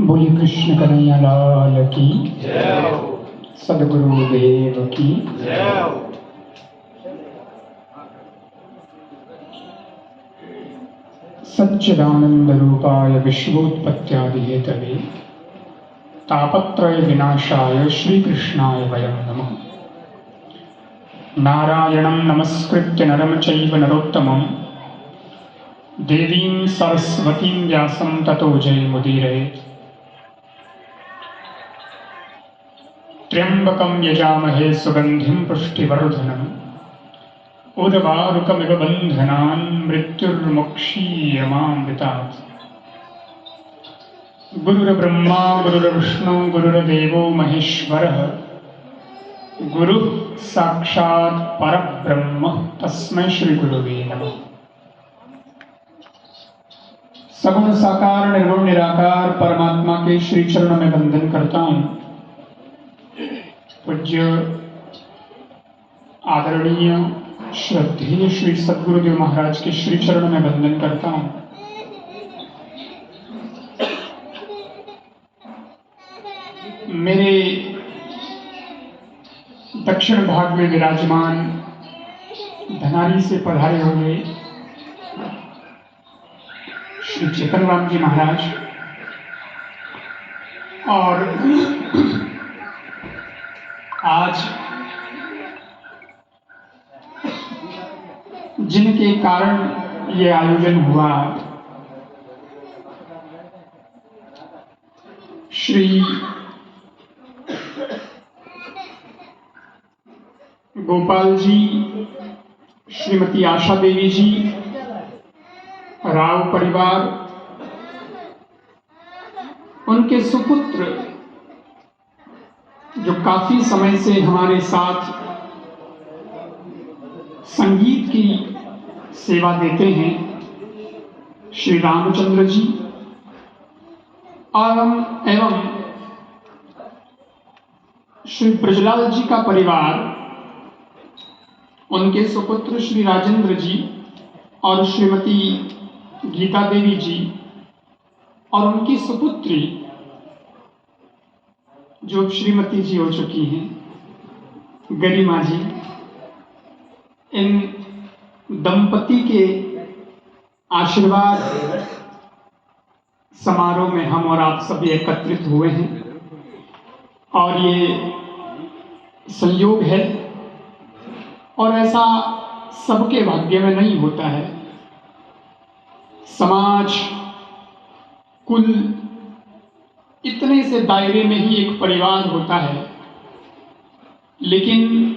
बोलिए कृष्ण कन्हैया लाल की जय हो। सद्गुरुदेव की जय हो। सच्चिदानंद रूपाय विश्वोत्पत्त्यादिहेतवे तापत्रय विनाशाय श्रीकृष्णाय वयं नमः। नारायणं नमस्कृत्य नरं चैव नरोत्तमं देवीं सरस्वतीं व्यासं ततो जयमुदीरयेत्। त्र्यंबकं यजामहे सुगंधिं पुष्टिवर्धनम् उर्वारुकमिव बन्धनान् मृत्युर्मुक्षीयमामृतात्। गुरुर्ब्रह्मा गुरुर्विष्णु गुरुर्देवो महेश्वरः गुरुः साक्षात् परब्रह्म तस्मै श्री गुरुवे नमः। सगुण साकार निर्गुण निराकार परमात्मा के श्री चरणों में वंदन करता हूँ। पूज्य आदरणीय श्रद्धेय श्री सद्गुरुदेव महाराज के श्री चरणों में वंदन करता हूँ। मेरे दक्षिण भाग में विराजमान धनारी से पधारे हुए श्री चेतन राम जी महाराज और आज जिनके कारण ये आयोजन हुआ, श्री गोपाल जी, श्रीमती आशा देवी जी, राव परिवार, उनके सुपुत्र जो काफी समय से हमारे साथ संगीत की सेवा देते हैं, श्री रामचंद्र जी एवं श्री ब्रजलाल जी का परिवार, उनके सुपुत्र श्री राजेंद्र जी और श्रीमती गीता देवी जी और उनकी सुपुत्री जो श्रीमती जी हो चुकी हैं, गरिमा जी, इन दंपति के आशीर्वाद समारोह में हम और आप सभी एकत्रित हुए हैं और ये संयोग है और ऐसा सबके भाग्य में नहीं होता है। समाज कुल इतने से दायरे में ही एक परिवार होता है, लेकिन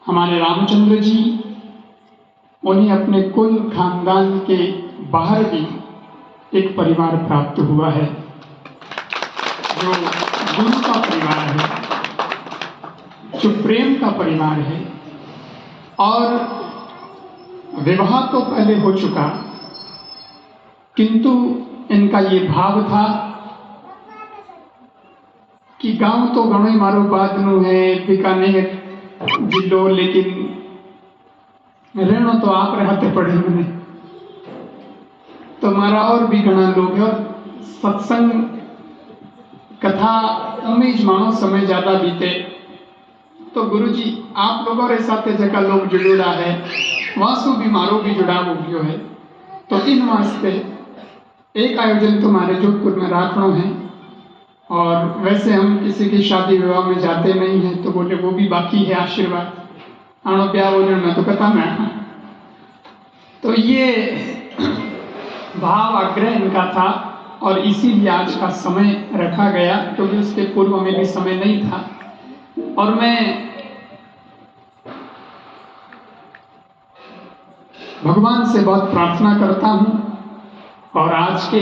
हमारे रामचंद्र जी, उन्हें अपने कुल खानदान के बाहर भी एक परिवार प्राप्त हुआ है जो गुरु का परिवार है, जो प्रेम का परिवार है। और विवाह तो पहले हो चुका, किंतु इनका ये भाव था कि गांव तो घणो ही मारो बादनु है, बीकानेर जिलो, लेकिन रहना तो आप रहते पड़े मैंने, तो हमारा और भी घना लोग है और सत्संग कथा उमेज मानो समय ज्यादा बीते तो गुरुजी आप लोगों रे साथे जगह लोग जुड़ेड़ा है, वासु भी मारो भी जुड़ाव हो गयो है, तो इन वास्ते एक आयोजन तुम्हारे जोधपुर में राखणो है। और वैसे हम किसी की शादी विवाह में जाते नहीं हैं, तो बोले वो भी बाकी है आशीर्वाद, आणो ब्याह बोले मैं तो कथा में। तो ये भाव आग्रह इनका था और इसीलिए आज का समय रखा गया, क्योंकि उसके पूर्व में भी समय नहीं था। और मैं भगवान से बहुत प्रार्थना करता हूँ और आज के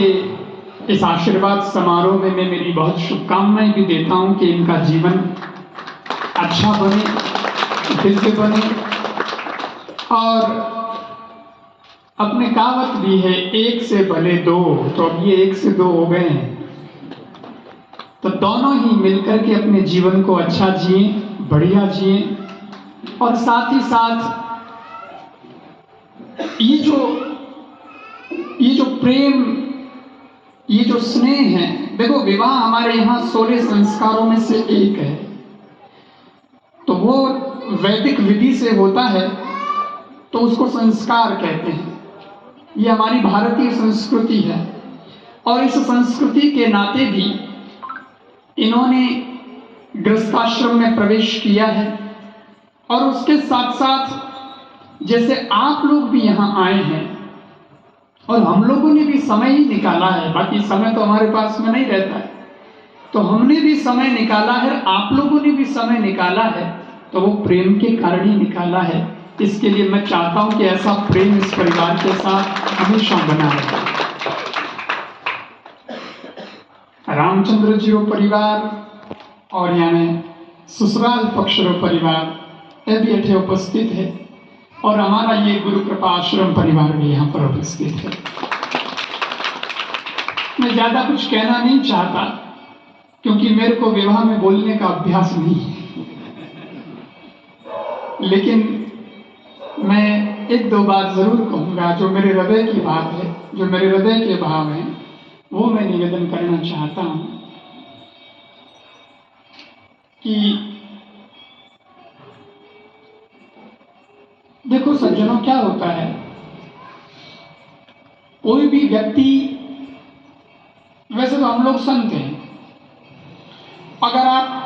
इस आशीर्वाद समारोह में मैं मेरी बहुत शुभकामनाएं भी देता हूं कि इनका जीवन अच्छा बने, दिव्य बने। और अपने कहावत भी है, एक से भले दो, तो अब ये एक से दो हो गए हैं, तो दोनों ही मिलकर के अपने जीवन को अच्छा जिए, बढ़िया जिए और साथ ही साथ ये जो प्रेम, ये जो स्नेह है, देखो विवाह हमारे यहाँ 16 संस्कारों में से एक है, तो वो वैदिक विधि से होता है तो उसको संस्कार कहते हैं। ये हमारी भारतीय संस्कृति है और इस संस्कृति के नाते भी इन्होंने गृहस्थाश्रम में प्रवेश किया है। और उसके साथ साथ जैसे आप लोग भी यहाँ आए हैं और हम लोगों ने भी समय ही निकाला है, बाकी समय तो हमारे पास में नहीं रहता है, तो हमने भी समय निकाला है, आप लोगों ने भी समय निकाला है, तो वो प्रेम के कारण ही निकाला है। इसके लिए मैं चाहता हूं कि ऐसा प्रेम इस परिवार के साथ हमेशा बना रहे। रामचंद्र जी रो परिवार और यानी ससुराल पक्ष रो परिवार ये भी अठे उपस्थित है और हमारा ये गुरु कृपा आश्रम परिवार भी यहाँ पर उपस्थित है। मैं ज्यादा कुछ कहना नहीं चाहता क्योंकि मेरे को विवाह में बोलने का अभ्यास नहीं है, लेकिन मैं एक दो बात जरूर कहूंगा जो मेरे हृदय की बात है, जो मेरे हृदय के भाव हैं, वो मैं निवेदन करना चाहता हूं कि देखो सज्जनों, क्या होता है, कोई भी व्यक्ति, वैसे तो हम लोग संत हैं, अगर आप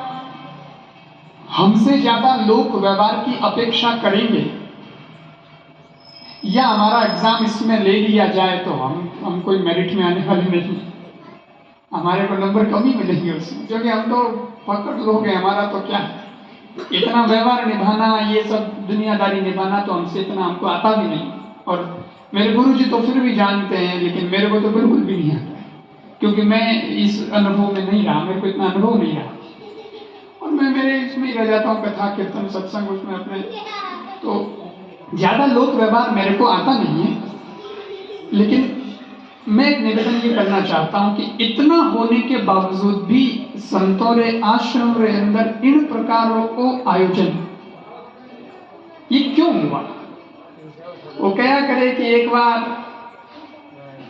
हमसे ज्यादा लोक व्यवहार की अपेक्षा करेंगे या हमारा एग्जाम इसमें ले लिया जाए तो हम कोई मेरिट में आने वाले नहीं, हमारे को नंबर कम ही मिलेंगे उसमें, क्योंकि हम तो पकड़ लोग हैं। हमारा तो क्या है, इतना व्यवहार निभाना, ये सब दुनियादारी निभाना तो हमसे इतना हमको आता भी नहीं। और मेरे गुरुजी तो फिर भी जानते हैं, लेकिन मेरे को तो बिल्कुल भी नहीं आता, क्योंकि मैं इस अनुभव में नहीं रहा, मेरे को इतना अनुभव नहीं रहा और मैं मेरे इसमें ही रह जाता हूँ, कथा कीर्तन सत्संग उसमें अपने, तो ज्यादा लोक व्यवहार मेरे को आता नहीं है। लेकिन मैं एक निवेदन ये करना चाहता हूं कि इतना होने के बावजूद भी संतों रे आश्रम रे अंदर इन प्रकारों को आयोजन ये क्यों हुआ? वो क्या करे कि एक बार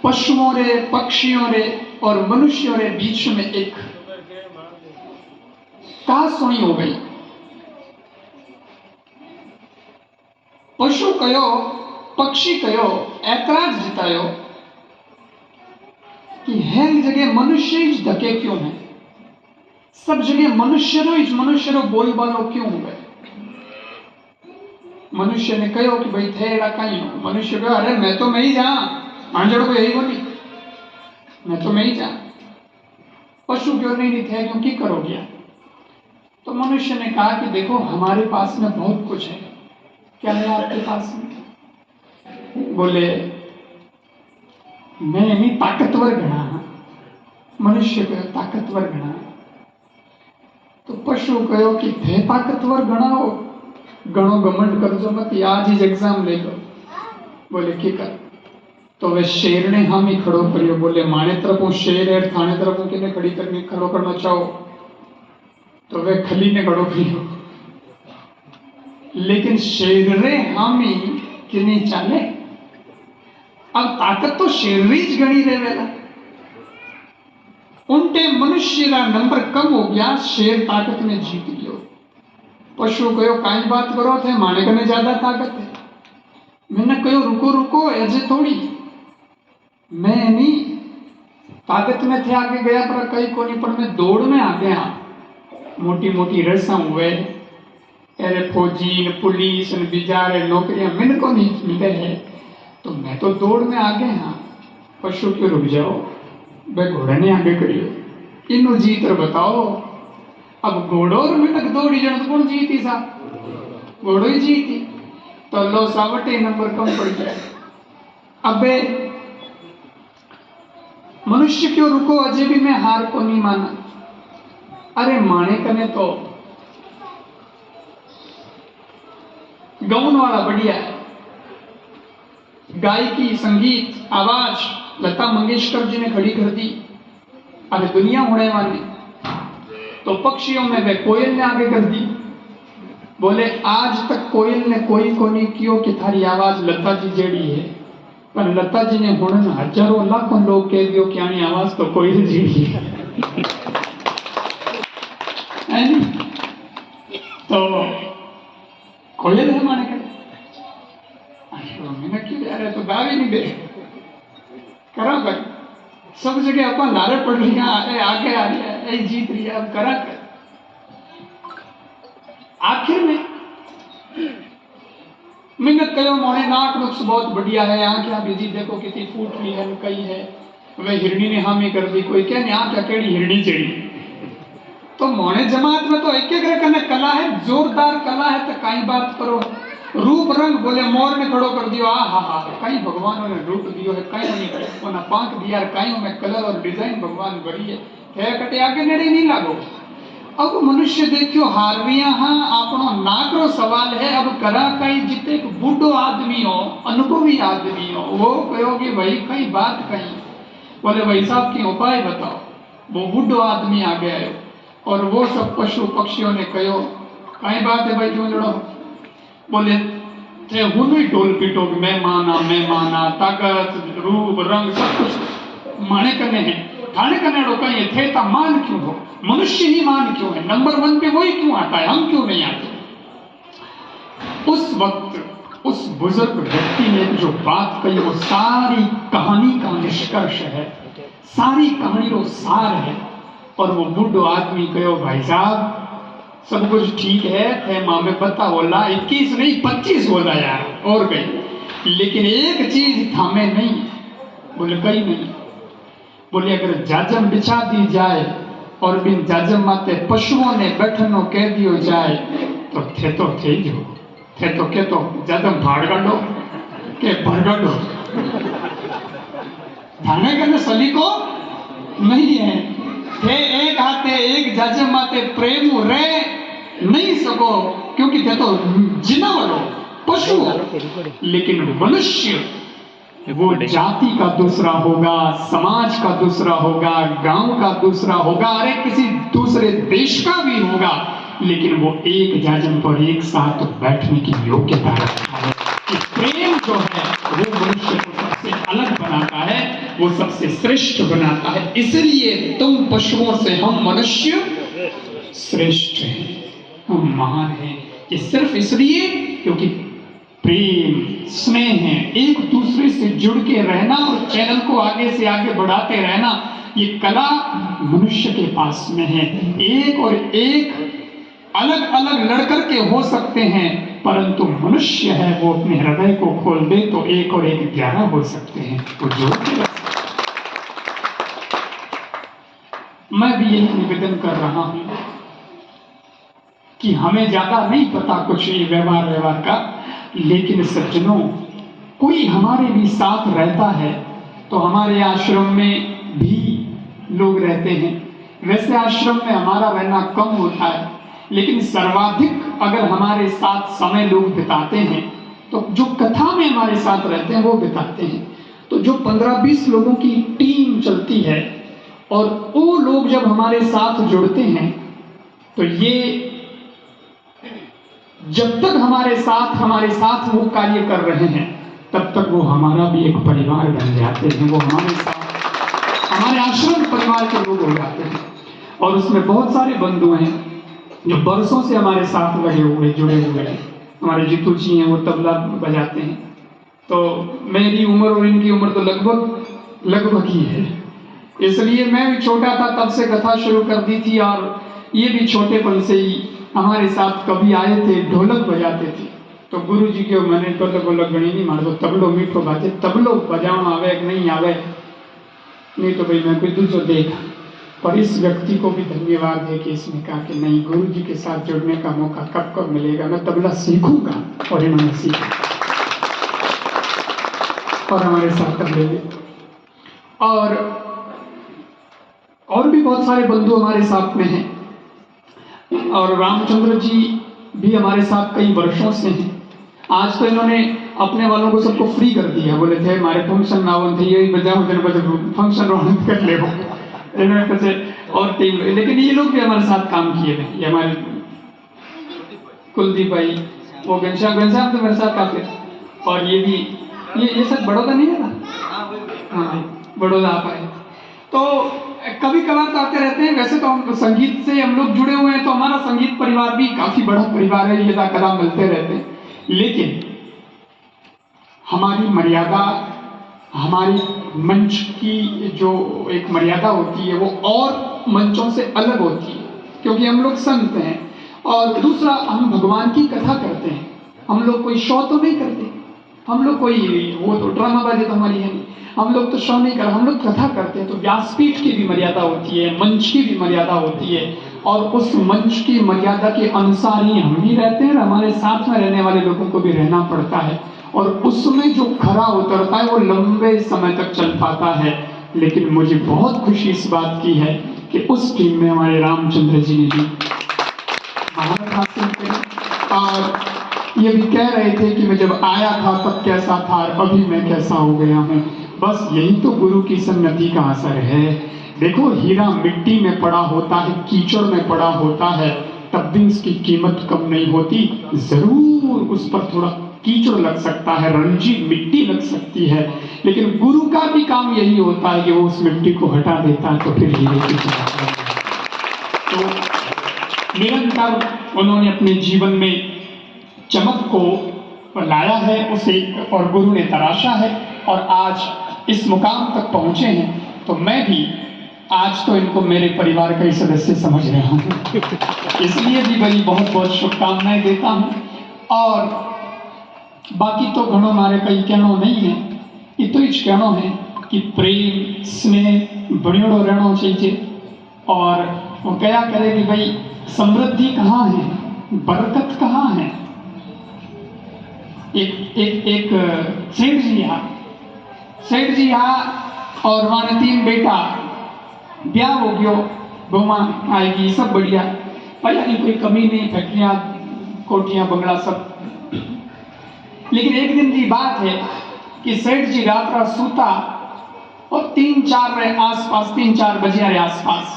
पशुओं रे, पक्षियों रे और मनुष्यों रे बीच में एक कहासुनी हो गई। पशु कयो, पक्षी कयो, ऐतराज जतायो कि हर जगह मनुष्य ही धके क्यों है, सब जगह मनुष्य रो बोलबालो क्यों हो गए। मनुष्य ने कहो कि भाई थे एड़ा कहीं हो, मनुष्य कहो अरे मैं ही जा, आंजड़ को यही बोली, मैं ही जा। पशु क्यों नहीं थे, क्यों की करो गया? तो मनुष्य ने कहा कि देखो हमारे पास में बहुत कुछ है। क्या है आपके पास में? बोले मैं नहीं ताकतवर घना, मनुष्य कहो ताकतवर घना। तो पशु कहो कि थे ताकतवर घना हो, घणो घमंड कर जो मत, आज ही एग्जाम ले लो। बोले की कर? तो वे शेर ने हम ही खड़ो करियो। बोले माने तरफ शेर है, थाने तरफ किने खड़ी करके खड़ो करना चाहो तो वे खली ने खड़ो करियो, लेकिन शेर रे हम ही किने चाले। अब ताकत तो शेर रीच गणी रहेला, उनके मनुष्य का नंबर कम हो गया, शेर ताकत में जीत गयो। पशु कहो काई बात करो थे, माने कने ज्यादा ताकत है। मैंने कहो रुको रुको, ऐसे थोड़ी, मैं नहीं ताकत में थे आगे गया पर कई कोनी, पर मैं दौड़ में आ गया। मोटी मोटी रस्म हुए, अरे फौजी पुलिस बिजारे नौकरियां मिल को नहीं मिलते हैं, तो मैं तो दौड़ में आ गया। हाँ पशु क्यों रुक जाओ, भाई घोड़े ने आगे करियो, इनो जीत और बताओ। अब घोड़ो और मिनक दौड़ी जन तो कौन जीती सा, घोड़ो ही जीती। तो लो सावटे नंबर कम पड़ गया। अबे मनुष्य क्यों रुको, अजय भी मैं हार को नहीं माना। अरे माने कने तो गाउन वाला बढ़िया है, गायकी संगीत आवाज लता मंगेशकर जी ने खड़ी कर दी। अरे दुनिया उड़े माने तो पक्षियों में वे कोयल ने आगे कर दी। बोले आज तक कोयल ने कोई को नहीं कियो कि थारी आवाज लता जी जेड़ी है, पर लता जी ने हुण हजारों लाखों लोग कह दियो कि आनी आवाज तो कोयल जेड़ी है नहीं? तो कोयल है माने मैंने क्यों जा रहे तो गा भी नहीं दे करा भाई, सब जगह अपन लारे पड़ रही है, अरे आगे आ रही है, ऐ जीत रही है, अब करा कर। आखिर में मिन्नत करो मोने नाक नुक्स बहुत बढ़िया है, आंखें बीजी देखो कितनी फूट रही है, कई है वह हिरणी ने हामी कर दी, कोई क्या नहीं आंख अकेली हिरणी चढ़ी। तो मोने जमात में तो एक एक करने कला है, जोरदार कला है, तो कई बात करो रूप रंग बोले मोर ने खड़ो कर दियो, आ हा हा कई भगवानों ने रूप दियो है, कई नहीं ना पांख दिया, कई में कलर और डिजाइन भगवान बड़ी है कटे आगे नेड़े नहीं लागो। अब मनुष्य देखियो हारविया हाँ आपनो नाकरो सवाल है, अब करा कई जिते एक बूढ़ो आदमी हो, अनुभवी आदमी हो, वो कहोगे भाई कई बात कही, बोले भाई साहब की उपाय बताओ। वो बूढ़ो आदमी आ गया है और वो सब पशु पक्षियों ने कहो कई बात है भाई क्यों लड़ो, बोले थे हुई ढोल पीटो मैं माना ताकत रूप रंग सब कुछ माने करने हैं, ठाणे करने कहीं थे ता मान क्यों हो, मनुष्य ही मान क्यों है, नंबर 1 पे वही क्यों आता है, हम क्यों नहीं आते। उस वक्त उस बुजुर्ग व्यक्ति ने जो बात कही वो सारी कहानी का निष्कर्ष है, सारी कहानी रो सार है। और वो बूढ़ो आदमी कहो भाई साहब सब कुछ ठीक है थे माँ में पता बोला 21 नहीं 25 बोला यार और कहीं, लेकिन एक चीज थामे नहीं, बोले कहीं नहीं, बोले अगर जाजम बिछा दी जाए और बिन जाजम माते पशुओं ने बैठनो कह दियो जाए तो थे जो थे तो के तो जाजम भाड़ गाड़ो के भर गाड़ो, थाने के सली को नहीं है, थे एक हाथे एक जाजम माते प्रेम रह नहीं सको क्योंकि थे तो जिनावरो पशु, लेकिन मनुष्य वो जाति का दूसरा होगा, समाज का दूसरा होगा, गांव का दूसरा होगा, अरे किसी दूसरे देश का भी होगा, लेकिन वो एक जाजम पर एक साथ बैठने की योग्यता रखता है। कि प्रेम जो है वो मनुष्य को सबसे अलग बनाता है, वो सबसे श्रेष्ठ बनाता है। इसलिए तुम पशुओं से हम मनुष्य श्रेष्ठ हैं, हम महान हैं। ये सिर्फ इसलिए क्योंकि प्रेम स्नेह है, एक दूसरे से जुड़ के रहना और चैनल को आगे से आगे बढ़ाते रहना, ये कला मनुष्य के पास में है। एक और एक अलग अलग लड़कर के हो सकते हैं, परंतु मनुष्य है वो अपने हृदय को खोल दे तो एक और एक 11 हो सकते हैं, वो जोड़ते रह सकते। मैं भी यही निवेदन कर रहा हूं कि हमें ज्यादा नहीं पता कुछ व्यवहार का, लेकिन सज्जनों कोई हमारे भी साथ रहता है तो हमारे आश्रम में भी लोग रहते हैं। वैसे आश्रम में हमारा रहना कम होता है, लेकिन सर्वाधिक अगर हमारे साथ समय लोग बिताते हैं तो जो कथा में हमारे साथ रहते हैं वो बिताते हैं। तो जो 15-20 लोगों की टीम चलती है और वो लोग जब हमारे साथ जुड़ते हैं तो ये जब तक हमारे साथ वो कार्य कर रहे हैं तब तक वो हमारा भी एक परिवार बन जाते हैं, वो हमारे साथ हमारे आश्रम परिवार के लोग हो जाते हैं। और उसमें बहुत सारे बंधु हैं जो बरसों से हमारे साथ लगे हुए जुड़े हुए हैं। हमारे जीतू जी हैं, वो तबला बजाते हैं, तो मेरी उम्र और इनकी उम्र तो लगभग ही है, इसलिए मैं भी छोटा था तब से कथा शुरू कर दी थी और ये भी छोटेपन से ही हमारे साथ कभी आए थे, ढोलक बजाते थे। तो गुरु जी के मैंने ढोलक गणी नहीं मार दो, तबलो मीठो बाजे, तबलो बजाना आवे कि नहीं आवे, नहीं तो भाई मैं कोई दूसरा देखा। पर इस व्यक्ति को भी धन्यवाद है कि इसने कहा कि नहीं, गुरु जी के साथ जुड़ने का मौका कब कब मिलेगा, मैं तबला सीखूंगा, और इन्होंने सीखा और हमारे साथ तबले में। और भी बहुत सारे बंधु हमारे साथ में हैं, और रामचंद्र जी भी हमारे साथ कई वर्षों से हैं। आज तो इन्होंने अपने वालों को सबको फ्री कर दिया, बोले थे हमारे फंक्शन ना थे यही बजाओ फंक्शन रौनक कर ले और टीम, लेकिन ये लोग भी हमारे साथ काम किए थे। ये हमारे कुलदीप भाई, वो घनश्याम तो मेरे साथ काफी, और ये भी ये सब बड़ौदा नहीं है ना? हाँ, बड़ौदा आप आए तो कभी कभार तो आते रहते हैं। वैसे तो हम संगीत से हम लोग जुड़े हुए हैं, तो हमारा संगीत परिवार भी काफी बड़ा परिवार है, यदा कदा मिलते रहते हैं। लेकिन हमारी मर्यादा, हमारी मंच की जो एक मर्यादा होती है वो और मंचों से अलग होती है, क्योंकि हम लोग संत हैं। और दूसरा, हम भगवान की कथा करते हैं। हम लोग कोई शो तो नहीं करते, हम लोग कोई वो तो ड्रामाबाजी तो हमारी है नहीं, हम लोग तो शो नहीं कर, हम लोग कथा करते हैं। तो व्यासपीठ की भी मर्यादा होती है, मंच की भी मर्यादा होती है, और उस मंच की मर्यादा के अनुसार ही हम भी रहते हैं, हमारे साथ में रहने वाले लोगों को भी रहना पड़ता है। और उसमें जो खरा उतरता है वो लंबे समय तक चल पाता है। लेकिन मुझे बहुत खुशी इस बात की है कि उस टीम में हमारे रामचंद्र जी ने भी महारत हासिल करी, और ये भी कह रहे थे कि मैं जब आया था तब कैसा था और अभी मैं कैसा हो गया हूँ। बस यही तो गुरु की संगति का असर है। देखो, हीरा मिट्टी में पड़ा होता है, कीचड़ में पड़ा होता है, तब भी उसकी कीमत कम नहीं होती। जरूर उस पर थोड़ा कीचड़ लग सकता है, रंजीत मिट्टी लग सकती है, लेकिन गुरु का भी काम यही होता है कि वो उस मिट्टी को हटा देता है, तो फिर हीरे की तरह। तो निरंतर उन्होंने अपने जीवन में चमक को लाया है उसे, और गुरु ने तराशा है, और आज इस मुकाम तक पहुंचे हैं। तो मैं भी आज तो इनको मेरे परिवार का ही सदस्य समझ रहा हूँ, इसलिए भी बड़ी बहुत बहुत शुभकामनाएं देता हूँ। और बाकी तो घणो मारे कई कहनो नहीं है, इतो ही कहनो है कि प्रेम स्नेह बणियोड़ो रहना चाहिए। और वो क्या करे कि भाई समृद्धि कहाँ है, बरकत कहाँ है। एक सेठ जी यहाँ और वहां 3 बेटा, ब्याह हो गयो, बहुमा आएगी, सब बढ़िया, भैया की कोई कमी नहीं, फैक्ट्रियां कोठियां बंगला सब। लेकिन एक दिन की बात है कि सेठ जी रात सूता और 3-4 बजे रे आसपास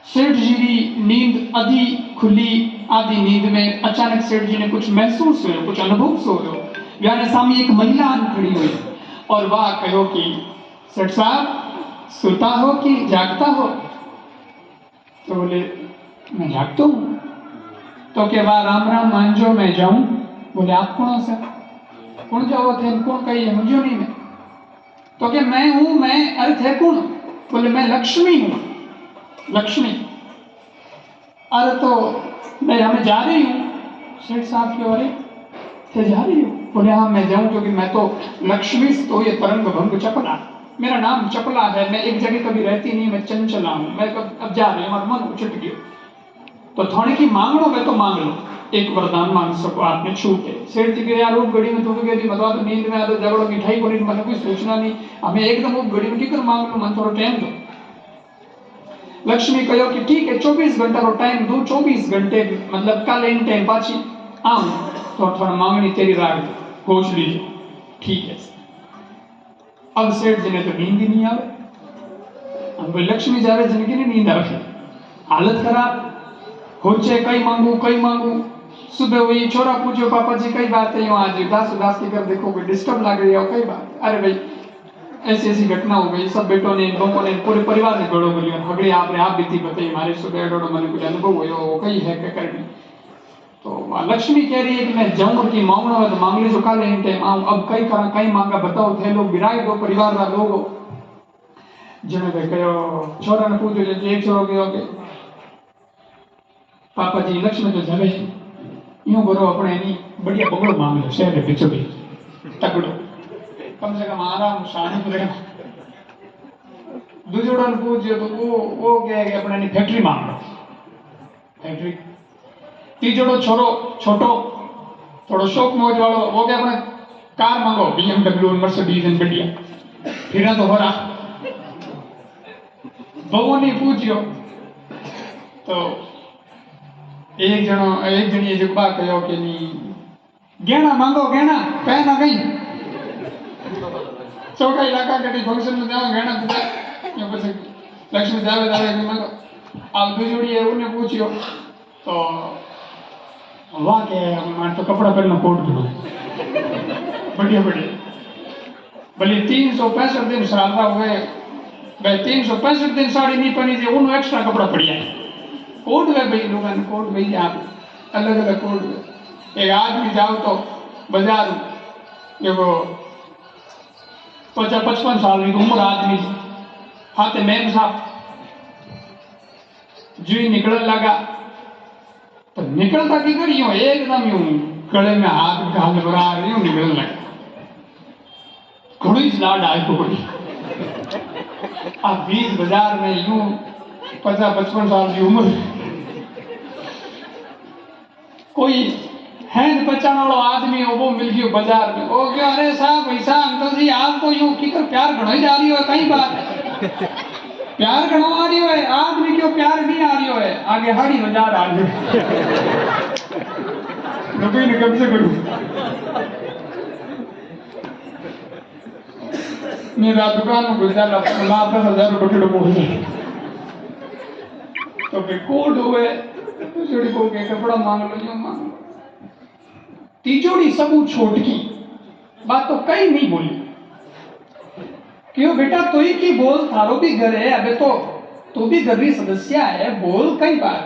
सेठ जी की नींद आधी खुली आधी नींद में अचानक सेठ जी ने कुछ महसूस हुआ, कुछ अनुभव सो हो। व्याने सामने एक महिला खड़ी हुई और वाह कहो कि सेठ साहब सोता हो कि जागता हो? तो बोले मैं जागता हूं। तो के वाह राम राम मांझो मैं जाऊं? बोले आप कौन से? कौन जाओ थे? कौन कही है? मुझे नहीं मैं। तो के मैं हूं, मैं, अरे थे कौन? बोले मैं लक्ष्मी हूं। लक्ष्मी? अरे तो मैं हमें जा रही हूँ। सेठ साहब क्यों? अरे थे जा रही हूँ? बोले हाँ मैं जाऊं, क्योंकि मैं तो लक्ष्मी तो ये तरंग भंग चपला, मेरा नाम चपला है, मैं एक जगह कभी रहती नहीं, मैं चंचला हूं, मैं अब जा रही हूँ, हमारा मन उछट गया। तो थोड़ी की मांगो मैं तो मांग लो, एक वरदान मांग सको आपने छूटे। सेठ जी के यार उप घड़ी में तुम गई मतवा तो नींद में आ तो झगड़ो मिठाई को नहीं, मतलब कोई सोचना नहीं, हमें एकदम उप घड़ी में टिकर मांग लो, मन थोड़ा टाइम दो। लक्ष्मी कहो कि ठीक है 24 घंटा रो टाइम दो, 24 घंटे मतलब कल इन टाइम पाची आऊं तो थोड़ा मांगनी तेरी राग खोज लीजिए। ठीक है। अब सेठ जी ने तो नींद ही नहीं आवे, अब लक्ष्मी जावे जिनकी नहीं नींद आवे, हालत खराब हो चे, कई मांगू। सुबह हुई, छोरा पूछो पापा जी कई बात है, आज उदास की कर देखो कोई डिस्टर्ब लग रही है, कई बात? अरे भाई ऐसी घटना हो गई, सब बेटों ने बहुओं ने पूरे परिवार ने गड़ो बोलियो हगड़े आपने आप बीती बताई, हमारे सुबह डोड़ो मैंने कुछ अनुभव हुआ वो कई है क्या करनी। तो लक्ष्मी कह रही है कि मैं जाऊं कि मांगना है तो मांग लीजिए, खा लें टाइम आऊं, अब कई करा कई मांगा बताओ थे लोग बिराई दो परिवार का लोग जिन्हें भाई कहो छोरा ने पूछ लिया एक छोरो गयो के पापा जी लक्ष्मी तो जावे यूं करो अपने नहीं बढ़िया बंगलो मांग लो शहर के बीचों बीच तगड़ो, कम से कम आराम शांति रहे। दूसरा ने पूछियो तो वो कहे कि अपने नहीं फैक्ट्री मांग लो, फैक्ट्री। तीसरो छोरो छोटो थोड़ा शौक मौज वालो वो क्या अपने कार मांगो, BMW मर्सिडीज बढ़िया, फिर तो हो रहा। बहुओं ने पूछियो तो एक जनी जुगबा कहो कि नहीं गहना मांगो, गहना पहना गई चौका इलाका के फंक्शन में जाओ गहना पूछा लक्ष्मी जावे मांगो। अब दूसरी है उन्हें पूछियो तो वाह क्या है, मार तो कपड़ा पहनना कोट करो बढ़िया बढ़िया। भले 365 दिन श्राद्धा हुए, भाई 365 दिन साड़ी नहीं पहनी थी, उन्होंने एक्स्ट्रा कपड़ा पड़िया कोट हुए भाई, लोगों ने कोट भाई आप अलग अलग कोट हुए। एक आदमी जाओ तो बाजार देखो 55 साल की उम्र आदमी हाथे मैम साहब जी निकलने लगा तो निकलता की कर यूं एकदम यूं गले में हाथ घाल बरा यूं निकलने लगा, घोड़ी लाड आए तो घोड़ी आप 20 बाजार में यूं 50-55 साल की उम्र कोई हैंड बचाने वाला आदमी हो वो मिल गयो बाजार में, वो क्यों अरे साहब ऐसा अंकल जी आपको यूं की कर प्यार घड़ाई जा रही हो, कई बात है प्यार घड़ो आ रही है, आदमी क्यों प्यार नहीं आ रही है, आगे हाड़ी बाजार आ रही है ने कब से करूं मेरा दुकान में गुजरा ला 10,000 रुपये बोल तो फिर कोड हुए तीजोड़ी को के कपड़ा मांग लो जो मांग लो, तीजोड़ी सबू छोटकी बात तो कई नहीं बोली, क्यों बेटा तू ही की बोल, थारो भी घर है, अबे तो तू भी घर की सदस्य है, बोल कई बात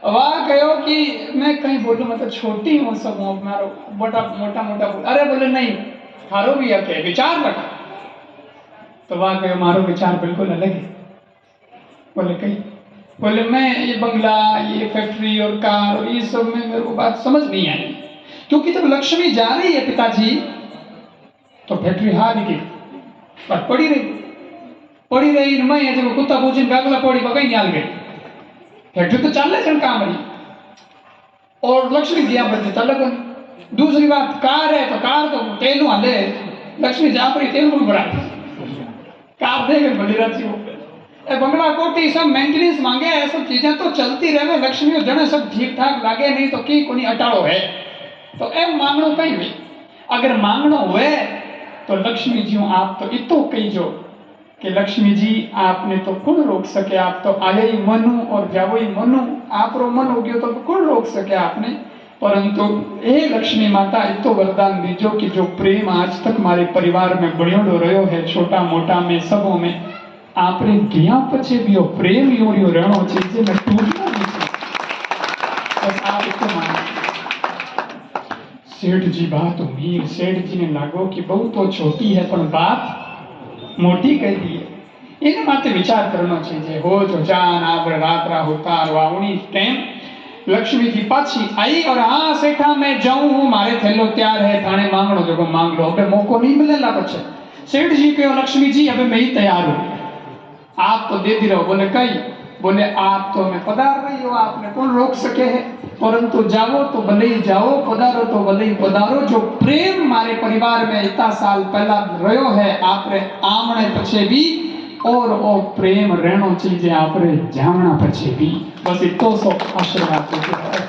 वाह कहो कि मैं कहीं बोलूं मैं तो छोटी हूँ सब मारो मोटा मोटा मोटा बोल, अरे बोले नहीं थारो भी हक है विचार रख, तो वाह कहो मारो विचार बिल्कुल अलग है, बोले कहीं बोले मैं ये बंगला ये फैक्ट्री और कार और ये सब में मेरे को बात समझ नहीं आई, क्योंकि जब लक्ष्मी जा रही है पिताजी तो फैक्ट्री हार गई पर पड़ी रही मैं जब कुत्ता पूछन गागला पड़ी बगई निकाल गई, फैक्ट्री तो चल रहे काम रही और लक्ष्मी दिया बदले चल बनी। दूसरी बात कार है तो कार तो तेल हाले लक्ष्मी जा पड़ी तेल को भरा कार दे गई बड़ी रहती हो, बंगला कोठी सब मेंटेनेंस मांगे, सब चीजें तो चलती रहे, लक्ष्मी जने सब ठीक ठाक लागे नहीं तो की कोनी अटाड़ो है, तो एम मांगनो कहीं भी अगर मांगनो हुए तो लक्ष्मी जी आप तो इतो कही जो कि लक्ष्मी जी आपने तो कौन रोक सके, आप तो आए ही मनु और जाओ ही मनु, आप रो मन हो गयो तो कौन रोक सके आपने, परंतु ए लक्ष्मी माता इतो वरदान दीजो कि जो प्रेम आज तक हमारे परिवार में बढ़ियोड़ो रहो है, छोटा मोटा में सबों में आपने गया पछे भी प्रेम योरियो रहनो चाहिए मैं टूटना नहीं बस आप इसको मानो। सेठ जी बात उम्मीद सेठ जी ने लागो कि बहुत तो छोटी है पर बात मोटी कह दी है, इन माते विचार करना चाहिए हो जो जान आप रात रा होता वावनी टाइम लक्ष्मी जी पाछी आई और हाँ सेठा मैं जाऊं हूं मारे थैलो तैयार है थाने मांगनो जो मांग लो, अबे मौको नहीं मिलेला पछे सेठ जी कहो लक्ष्मी जी अबे मैं ही तैयार हूं आप तो दे दी रहो, बोले कई बोले आप तो हमें पधार रही हो आपने कौन रोक सके है, परंतु जाओ तो भले ही जाओ पधारो तो भले ही पधारो, जो प्रेम हमारे परिवार में इतना साल पहला रहो है आपने आमने पछे भी और वो प्रेम रहनो चाहिए आपने जावना पछे भी, बस इतो सो आशीर्वाद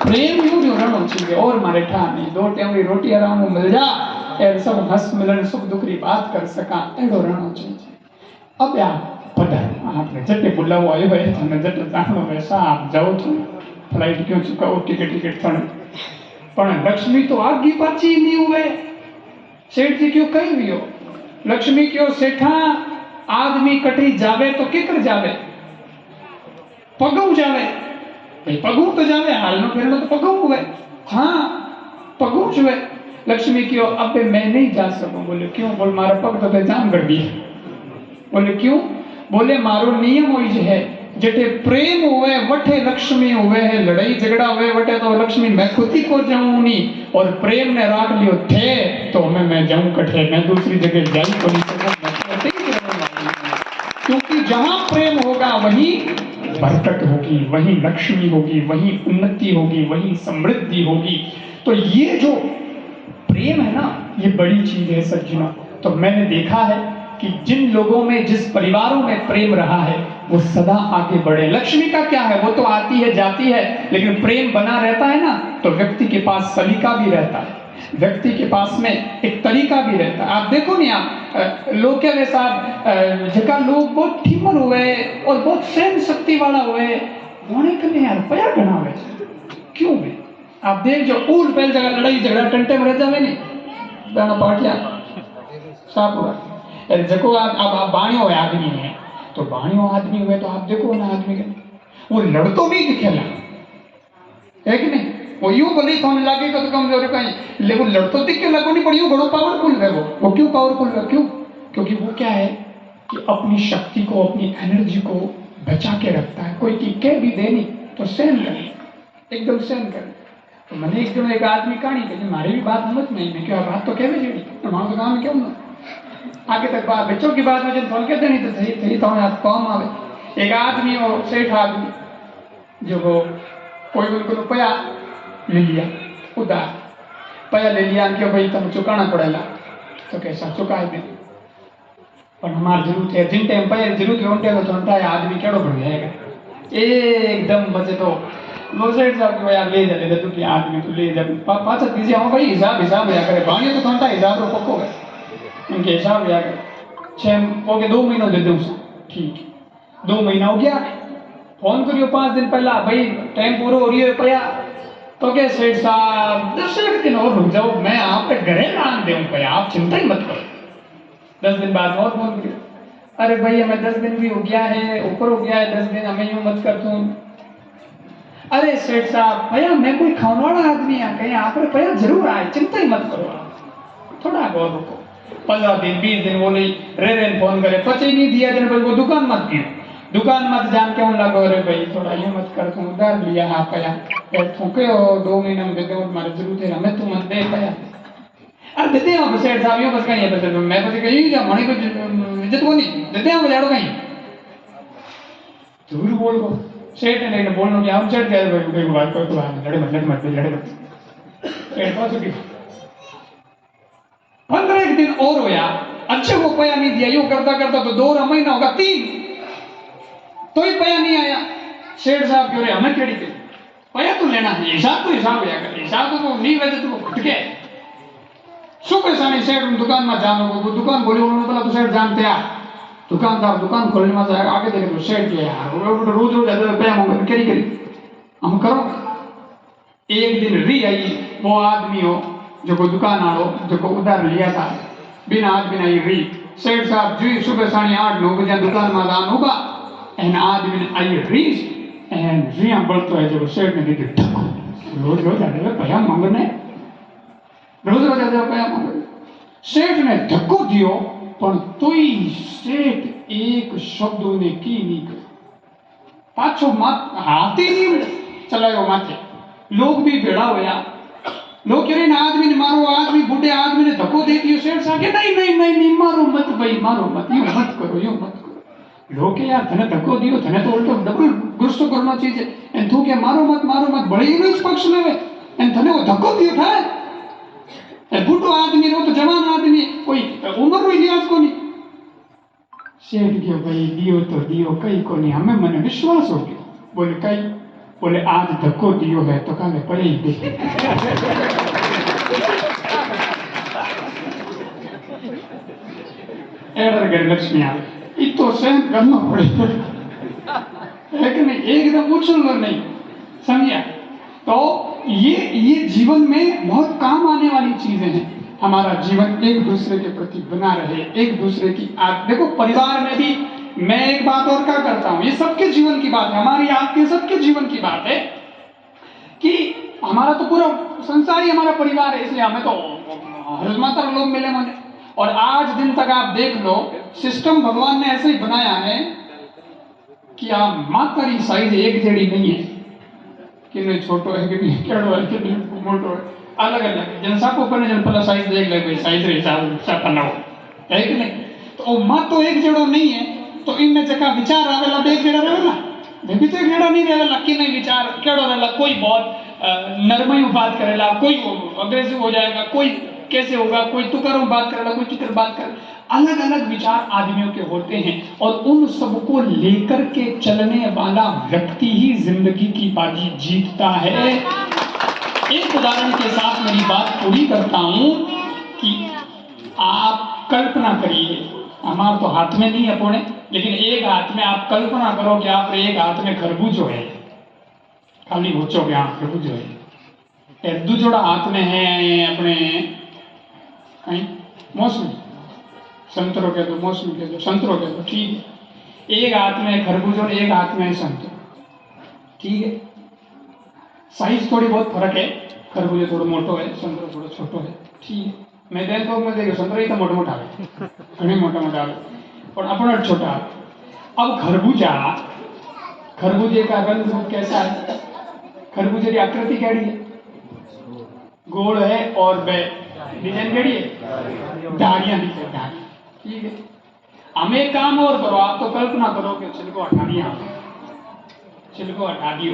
प्रेम यूं रहनो चाहिए और हमारे ठाने 2 टेवड़ी रोटी आराम में मिल जा और सब हंस मिलन सुख दुख की बात कर सका एड़ो रहनो चाहिए। अब यार पधार आपने जटे बुलावो आयो है तने जटे जानो वैसा आप जाओ तो फ्लाइट क्यों चुकाओ टिकट थने पण लक्ष्मी तो आगे पाछी नहीं हुए, सेठ जी क्यों कही भी हो लक्ष्मी क्यों सेठा आदमी कटी जावे तो किकर जावे पगऊ जावे भाई पगऊ तो जावे हालनो फेरनो तो पगऊ हुए हाँ पगऊ जुए, लक्ष्मी क्यों अब मैं नहीं जा सकूं, बोले क्यों, बोल मारा पग तो जाम कर दिया, बोले क्यों, बोले मारो नियम होई है जटे प्रेम हुए वठे लक्ष्मी हुए है, लड़ाई झगड़ा हुए वटे तो लक्ष्मी मैं खुद ही को जाऊं नहीं, और प्रेम ने राख लियो थे तो मैं जाऊं कठे मैं दूसरी जगह जाई को नहीं सकूं, क्योंकि जहां प्रेम होगा वहीं बरकत होगी, वहीं लक्ष्मी होगी, वहीं उन्नति होगी, वहीं समृद्धि होगी। तो ये जो प्रेम है ना ये बड़ी चीज है सज्जनों। तो मैंने देखा है कि जिन लोगों में जिस परिवारों में प्रेम रहा है वो सदा आगे बढ़े। लक्ष्मी का क्या है, वो तो आती है जाती है, लेकिन प्रेम बना रहता है ना तो व्यक्ति के पास सलीका भी रहता है, व्यक्ति के पास में एक तरीका भी रहता है। आप देखो नहीं, आप लोग क्या साहब जगह लोग बहुत ठीमर हुए और बहुत सहन शक्ति वाला हुए होने के लिए यार पया गणा हुए क्यों हुए, आप देख जो उल पहले जगह लड़ाई झगड़ा टंटे में रह जावे नहीं दाना पाटिया साफ हुआ। अरे देखो आप बाणियों आदमी है तो बाणियों आदमी हुए तो आप देखो ना आदमी के वो लड़ तो नहीं दिखेला है कि नहीं, वो यूं भले थोड़े लगेगा तो कमजोर कहीं, लेकिन लड़ तो दिखे लगो नहीं, पर यूं बड़ो पावरफुल है वो क्यों पावरफुल है, क्यों, क्योंकि वो क्या है कि अपनी शक्ति को अपनी एनर्जी को बचा के रखता है। कोई टिके भी दे नहीं तो सहन करे, एकदम सहन करे। तो मैंने एक दिन एक आदमी कहानी कही, मारी भी बात समझ नहीं, मैं क्या बात तो कहवे जेड़ी मानो तो काम क्यों ना आगे तक बात बच्चों की बात मुझे थोड़ा कहते नहीं तो सही तो आप कौन आवे। एक आदमी और सेठ आदमी जो वो कोई उनको रुपया ले लिया उधार, पैसा ले लिया कि भाई तुम चुकाना पड़ेगा, तो कैसा चुकाए दे पर हमारी जरूरत है, जिन टाइम पैसा जरूरत है उन टाइम तो घंटा आदमी केड़ो बढ़ जाएगा एकदम बचे तो वो सेठ साहब की यार ले जा तू कि आदमी तू ले जा पाचा दीजिए हाँ भाई हिसाब या करे बाणी तो घंटा हिसाब रो पक्को है उनके हिसाब या करे 6 ओके 2 महीनों दे दूँ ठीक 2 महीना हो गया, फोन करियो 5 दिन पहला भाई टाइम पूरा हो रही है पया, तो क्या सेठ साहब 10 दिन और रुक जाओ मैं आपके घरे नाम दूँ पया, आप चिंता ही मत करो। 10 दिन बाद और फोन किया, अरे भाई हमें 10 दिन भी हो गया है, ऊपर हो गया है 10 दिन, हमें यूं मत कर तू। अरे सेठ साहब भैया मैं कोई खाने वाला आदमी है कहीं आप भैया जरूर आए, चिंता ही मत करो आप थोड़ा और रुको। 15 दिन 20 दिन बोले रे फोन करे पचे नहीं दिया दिन भाई वो दुकान मत दियो, दुकान मत जान के उन लगो अरे भाई थोड़ा ये मत कर तू उधार लिया हाँ पया थूके हो 2 महीने में दे दो तुम्हारी जरूरत है हमें तू मत दे पया, अरे देते हैं सेठ साहब यूं बस कहीं बस मैं बस कहीं जा मणि को इज्जत को नहीं देते हैं बजाड़ो कहीं जरूर बोल को सेठ ने लेकिन बोलने की हम सेठ कह भाई बात को तो लड़े मत सेठ पास की 15 दिन और होया अच्छे को पया नहीं दिया, यूं करता करता तो 2 महीना होगा 3 तो ही पया नहीं आया। सेठ साहब क्यों रहे हमें केड़ी पे पया तो लेना है, हिसाब तो हिसाब होया कर, हिसाब तो नहीं वजह तो फटके सुबह सानी सेठ दुकान में जानो वो दुकान बोली उन्होंने बोला तो सेठ जानते हैं दुकानदार दुकान खोलने में जाएगा आगे देखे तो सेठ के यार रोज रोज पया मांगे करी हम करो। एक दिन री आई वो आदमी हो जो को दुकान आड़ो जो को उधार लिया था बिना आदमी ने री सेठ साहब जी सुबह साढ़े 8-9 बजे दुकान में दान होगा एन आदमी ने आई री एन रिया बढ़तो है जो सेठ ने दी ठको रोज रोज आते पया मांगने रोज रोज आते पया मांगने सेठ ने धक्को दियो पण तोई सेठ एक शब्द ने की नहीं कर पाछो मात हाथ ही नहीं चलायो माथे लोग भी भेड़ा होया लोग कह रहे ना आदमी ने मारो आदमी बूढ़े आदमी ने धक्को दे दियो सेठ साहब के नहीं मारो मत भाई मारो मत यूं मत करो लोग के यार तने धक्को दियो तने तो उल्टो डबल गुस्सो करना चाहिए एन तू के मारो मत बड़े ही नहीं पक्ष में एन तने वो धक्को दियो था ए बूढ़ो आदमी रो तो जवान आदमी कोई उम्र रो लिहाज को नहीं सेठ के भाई दियो तो दियो कई को नहीं हमें मने विश्वास हो गयो बोले कई बोले आज धक्को दियो है तो काले पड़े ही दे एडर गए लक्ष्मी आ इतो सहन करना पड़ेगा लेकिन एकदम उछल नहीं समझिया। तो ये जीवन में बहुत काम आने वाली चीजें हैं, हमारा जीवन एक दूसरे के प्रति बना रहे, एक दूसरे की देखो परिवार में भी मैं एक बात और क्या करता हूं, ये सबके जीवन की बात है, हमारी आपके सबके जीवन की बात है कि हमारा तो पूरा संसार ही हमारा परिवार है, इसलिए हमें तो हर लोग मिले मने। और आज दिन तक आप देख लो सिस्टम भगवान ने ऐसे ही बनाया है कि आप मात्र साइज एक जड़ी नहीं है कि नहीं छोटो है कि नहीं केड़ो है कि नहीं मोटो है, अलग अलग जन साको पने जन पहला साइज देख ले भाई साइज रे हिसाब से पन्ना है कि नहीं, तो मत तो एक जड़ो नहीं है तो इनमें जका विचार आवेला एक जड़ा रहेला भी तो एक जड़ा नहीं रहेला कि नहीं विचार केड़ो रहेला, कोई बहुत नरमई बात करेला, कोई अग्रेसिव हो जाएगा, कोई कैसे होगा, कोई तुकर बात करेगा, कोई तुकर बात करे, अलग अलग विचार आदमियों के होते हैं और उन सबको लेकर के चलने वाला व्यक्ति ही जिंदगी की बाजी जीतता है। एक उदाहरण के साथ मेरी बात पूरी करता हूं कि आप कल्पना करिए, हमारे तो हाथ में नहीं है पुणे, लेकिन एक हाथ में आप कल्पना करो कि आप एक हाथ में खरबूजो है, खाली बच्चों के हाथ खरबूजो है, दूजोड़ा हाथ में है अपने कहीं मौसमी, संतरों के दो, मौसमी के दो, संतरों के दो, ठीक है। एक हाथ में खरबूज और एक हाथ में संतरा, ठीक है। साइज थोड़ी बहुत फर्क है, खरबूज थोड़ा मोटो है, संतरा थोड़ा छोटो है, ठीक है। मैं देख तो मैं देखो संतरा ही तो मोटा मोटा है, घने मोटा मोटा है और अपना छोटा है। अब खरबूजे का रंग रूप कैसा है? खरबूजे की आकृति कैसी है? गोल है और डिजाइन कैसी है? धारियां दिखे, धारियां, ठीक है। हमें एक काम और करो, आप तो कल्पना करो कि छिलको हटा दिया, छिलको हटा दियो,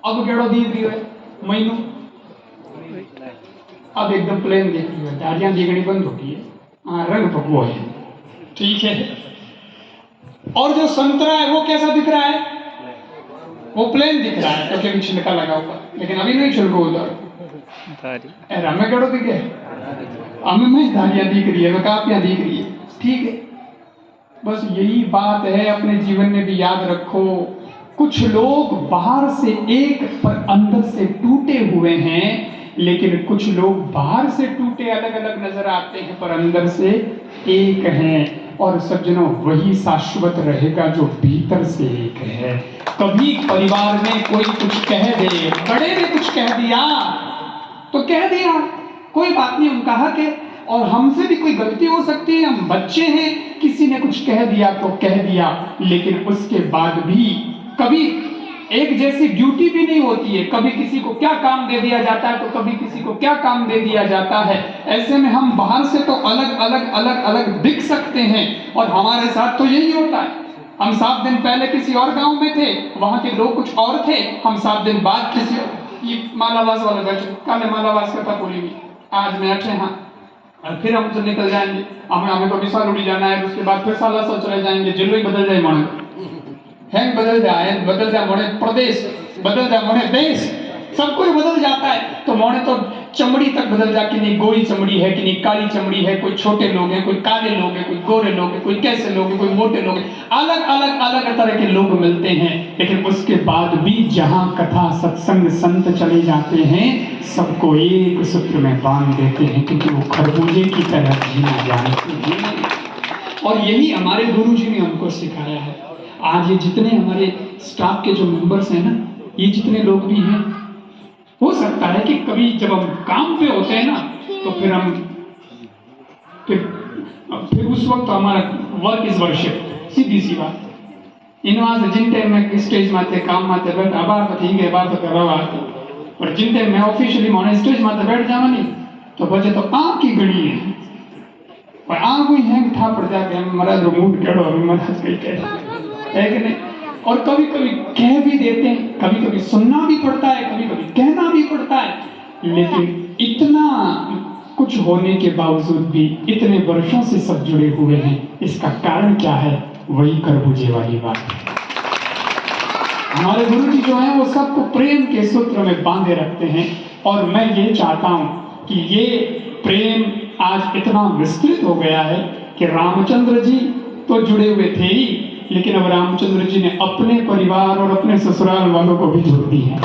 अब केड़ो दिख रही है महीनू, अब एकदम प्लेन दिख रही है, धारियां दिखनी बंद होती है, हाँ रंग पकवो है, ठीक है। और जो संतरा है वो कैसा दिख रहा है? वो प्लेन दिख रहा है क्योंकि छिलका लगा हुआ, लेकिन अभी नहीं छिलको उधर हमें कड़ो दिखे, हमें में धारियां दिख रही है, कापियां दिख रही है, ठीक है। बस यही बात है, अपने जीवन में भी याद रखो। कुछ लोग बाहर से एक पर अंदर से टूटे हुए हैं, लेकिन कुछ लोग बाहर से टूटे अलग अलग नजर आते हैं पर अंदर से एक हैं। और सज्जनों, वही शाश्वत रहेगा जो भीतर से एक है। कभी परिवार में कोई कुछ कह दे, बड़े ने कुछ कह दिया तो कह दिया, कोई बात नहीं, उनका हक है, और हमसे भी कोई गलती हो सकती है, हम बच्चे हैं, किसी ने कुछ कह दिया तो कह दिया, लेकिन उसके बाद भी कभी एक जैसी ड्यूटी भी नहीं होती है। कभी किसी को क्या काम दे दिया जाता है तो कभी किसी को क्या काम दे दिया जाता है। ऐसे में हम बाहर से तो अलग अलग दिख सकते हैं, और हमारे साथ तो यही होता है। हम 7 दिन पहले किसी और गांव में थे, वहां के लोग कुछ और थे, हम 7 दिन बाद किसी, ये मालावास वाले बैठे, कल मालावास का था पूरी भी, आज में अठे, हाँ, और फिर हम तो निकल जाएंगे, हमें तो विशाल उड़ी जाना है, उसके बाद फिर साला सा चले जाएंगे, जिलो ही बदल जाए मन, हैंग बदल जाए मोड़े, प्रदेश बदल जाए मोड़े, देश, सब कुछ बदल जाता है। तो मोड़े तो चमड़ी तक बदल जा, कि नहीं गोरी चमड़ी है, कि नहीं काली चमड़ी है, कोई छोटे लोग हैं, कोई काले लोग हैं, कोई गोरे लोग हैं, कोई कैसे लोग हैं, कोई मोटे लोग हैं, अलग तरह के लोग मिलते हैं। लेकिन उसके बाद भी जहां कथा सत्संग संत चले जाते हैं, सबको एक सूत्र में बांध देते हैं, क्योंकि वो खरबूजे की तरह जीना जानते हैं। और यही हमारे गुरु जी ने हमको सिखाया है। आज ये जितने हमारे स्टाफ के जो मेंबर्स हैं ना, ये जितने लोग भी हैं, हो सकता है कि कभी जब हम काम पे होते हैं ना, तो फिर उस वक्त हमारा वर्क इज वर्शिप, सीधी सी बात। इनवाज जिन टाइम में स्टेज माथे काम माथे बैठ आभार तो ठीक है, बात तो करवा, पर जिन टाइम में ऑफिशियली मोने स्टेज माथे बैठ जावा नहीं, तो बचे तो आंख की घड़ी है, पर आंख कोई हैंग था पड़ जाके हमारा जो मूड केड़ो महाराज कहीं है कि नहीं। और कभी कभी कह भी देते हैं, कभी कभी सुनना भी पड़ता है, कभी कभी कहना भी पड़ता है, लेकिन इतना कुछ होने के बावजूद भी इतने वर्षों से सब जुड़े हुए हैं। इसका कारण क्या है? वही खरबूजे वाली बात है। हमारे गुरु जी जो हैं वो सबको प्रेम के सूत्र में बांधे रखते हैं, और मैं ये चाहता हूं कि ये प्रेम आज इतना विस्तृत हो गया है कि रामचंद्र जी तो जुड़े हुए थे ही, लेकिन अब रामचंद्र जी ने अपने परिवार और अपने ससुराल वालों को भी जोड़ दी है।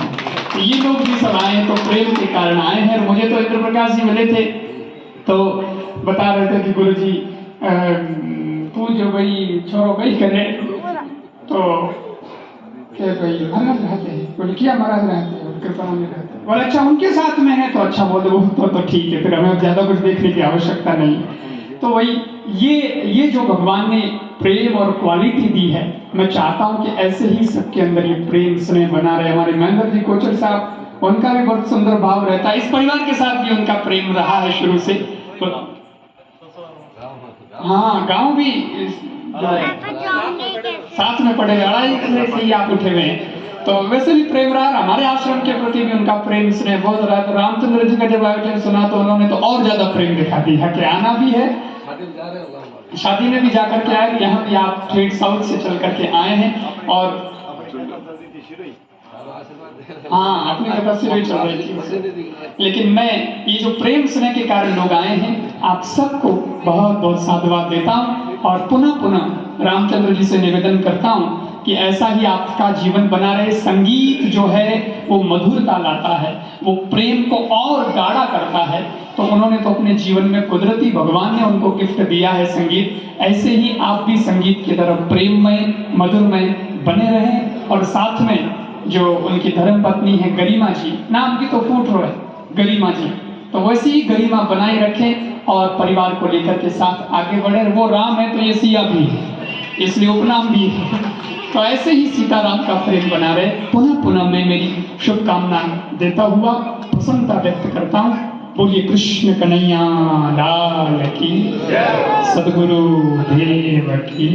तो ये लोग भी सब आए तो प्रेम के कारण आए हैं। मुझे तो इंद्र प्रकाश जी मिले थे तो बता रहे थे कि गुरु जी तू जो भाई छोरो भाई करे तो भाई महाराज रहते हैं, बोले क्या महाराज रहते हैं, कृपा में रहते हैं, बोले अच्छा उनके साथ में है तो अच्छा बोले वो तो ठीक है, फिर हमें ज्यादा कुछ देखने की आवश्यकता नहीं। तो वही ये जो भगवान ने प्रेम और क्वालिटी दी है, मैं चाहता हूं कि ऐसे ही सबके अंदर ये प्रेम स्नेह बना रहे। हमारे महेंद्र जी कोचर साहब, उनका भी बहुत सुंदर भाव रहता है, इस परिवार के साथ भी उनका प्रेम रहा है शुरू से। तो हाँ, गांव भी साथ में पड़े, लड़ाई से ही आप उठे हुए हैं, तो वैसे भी प्रेम रहा। हमारे आश्रम के प्रति भी उनका प्रेम स्नेह बहुत रहा। तो रामचंद्र जी का जब आयोजन सुना तो उन्होंने तो और ज्यादा प्रेम दिखा दिया कि आना भी है, शादी में भी जाकर के आए, यहाँ भी आप स्ट्रेट साउथ से चल करके आए हैं। और हाँ, अपनी कथा से भी चल रही थी, लेकिन मैं ये जो प्रेम स्नेह के कारण लोग आए हैं, आप सबको बहुत बहुत साधुवाद देता हूँ, और पुनः रामचंद्र जी से निवेदन करता हूँ कि ऐसा ही आपका जीवन बना रहे। संगीत जो है वो मधुरता लाता है, वो प्रेम को और गाढ़ा करता है। तो उन्होंने तो अपने जीवन में कुदरती भगवान ने उनको गिफ्ट दिया है संगीत। ऐसे ही आप भी संगीत की तरफ प्रेममय मधुरमय बने रहें। और साथ में जो उनकी धर्म पत्नी है गरिमा जी, नाम की तो फूट रहा है गरिमा जी, तो वैसी ही गरिमा बनाए रखें और परिवार को लेकर के साथ आगे बढ़े। वो राम है तो ये सिया भी है, इसलिए उपनाम भी है। तो ऐसे ही सीताराम का प्रेम बना रहे। पुनः पुनः मैं मेरी शुभकामना देता हुआ प्रसन्नता व्यक्त करता हूँ। बोलिए कृष्ण कन्हैया लाल की, सद्गुरु देव की।